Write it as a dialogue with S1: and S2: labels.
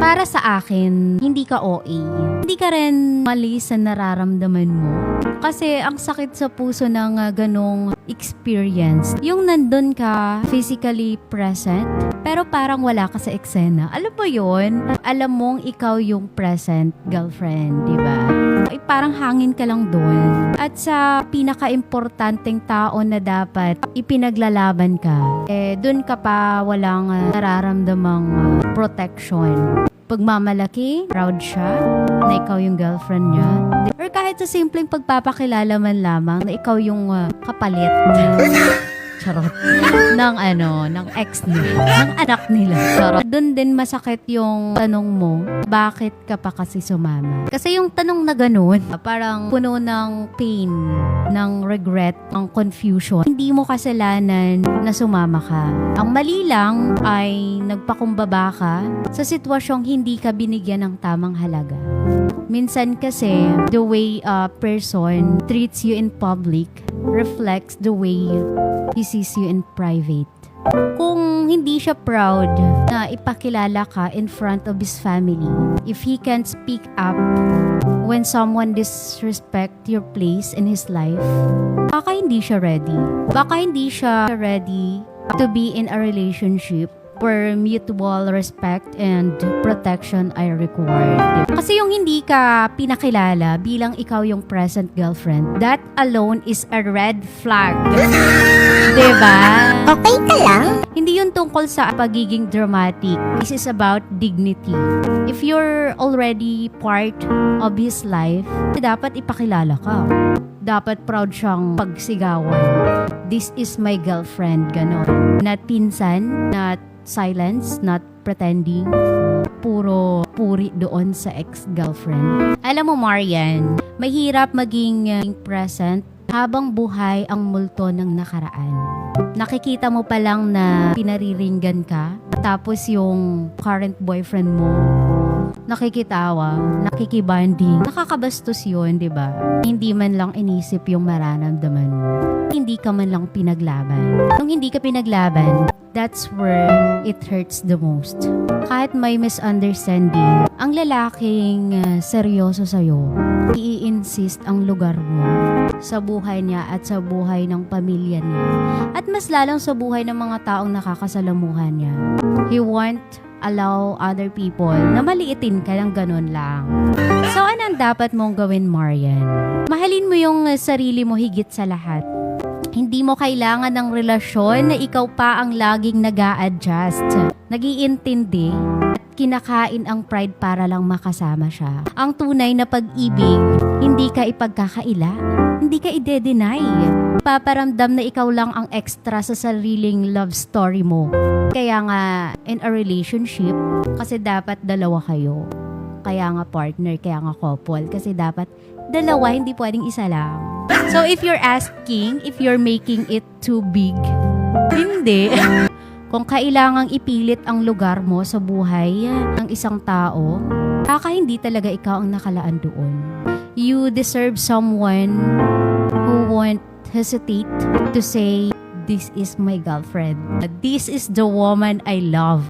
S1: Para sa akin, hindi ka OA. Hindi ka rin mali sa nararamdaman mo. Kasi ang sakit sa puso ng ganong experience, yung nandun ka, physically present, pero parang wala ka sa eksena. Alam mo yun? Alam mong ikaw yung present girlfriend, di ba? Ay, parang hangin ka lang doon. At sa pinaka-importanteng tao na dapat ipinaglalaban ka, doon ka pa walang nararamdamang protection. Pagmamalaki, proud siya na ikaw yung girlfriend niya. Or kahit sa simpleng pagpapakilala man lamang na ikaw yung kapalit. Charot. ng ex nila. Ng anak nila. Charot. Doon din masakit yung tanong mo, bakit ka pa kasi sumama? Kasi yung tanong na ganun, parang puno ng pain, ng regret, ng confusion. Hindi mo kasalanan na sumama ka. Ang mali lang ay nagpakumbaba ka sa sitwasyong hindi ka binigyan ng tamang halaga. Minsan kasi, the way a person treats you in public reflects the way he sees you in private. Kung hindi siya proud na ipakilala ka in front of his family, if he can't speak up when someone disrespect your place in his life, baka hindi siya ready. Baka hindi siya ready to be in a relationship where mutual respect and protection are required. Kasi yung hindi ka pinakilala bilang ikaw yung present girlfriend, that alone is a red flag. Diba?
S2: Okay ka lang?
S1: Hindi yun tungkol sa pagiging dramatic. This is about dignity. If you're already part of his life, dapat ipakilala ka. Dapat proud siyang pagsigawan. This is my girlfriend, ganon. Not pinsan, not silence, not pretending. Puro puri doon sa ex-girlfriend. Alam mo, Marian, mahirap maging present habang buhay ang multo ng nakaraan. Nakikita mo pa lang na pinariringgan ka, tapos yung current boyfriend mo nakikitawa, nakikibanding. Nakakabastos yun, di ba? Hindi man lang inisip yung mararamdaman mo. Hindi ka man lang pinaglaban. Nung hindi ka pinaglaban, that's where it hurts the most. Kahit may misunderstanding, ang lalaking seryoso sa'yo, i-insist ang lugar mo sa buhay niya at sa buhay ng pamilya niya. At mas lalong sa buhay ng mga taong nakakasalamuhan niya. He won't allow other people na maliitin ka ng ganun lang. So, anong dapat mong gawin, Marian? Mahalin mo yung sarili mo higit sa lahat. Hindi mo kailangan ng relasyon na ikaw pa ang laging nag-a-adjust, nag-iintindi, at kinakain ang pride para lang makasama siya. Ang tunay na pag-ibig, hindi ka ipagkakaila, hindi ka i-deny. Paparamdam na ikaw lang ang extra sa sariling love story mo. Kaya nga, in a relationship, kasi dapat dalawa kayo. Kaya nga partner, kaya nga couple. Kasi dapat dalawa, hindi pwedeng isa lang. So if you're asking, if you're making it too big, hindi. Kung kailangang ipilit ang lugar mo sa buhay ng isang tao, baka hindi talaga ikaw ang nakalaan doon. You deserve someone who won't hesitate to say, this is my girlfriend. This is the woman I love.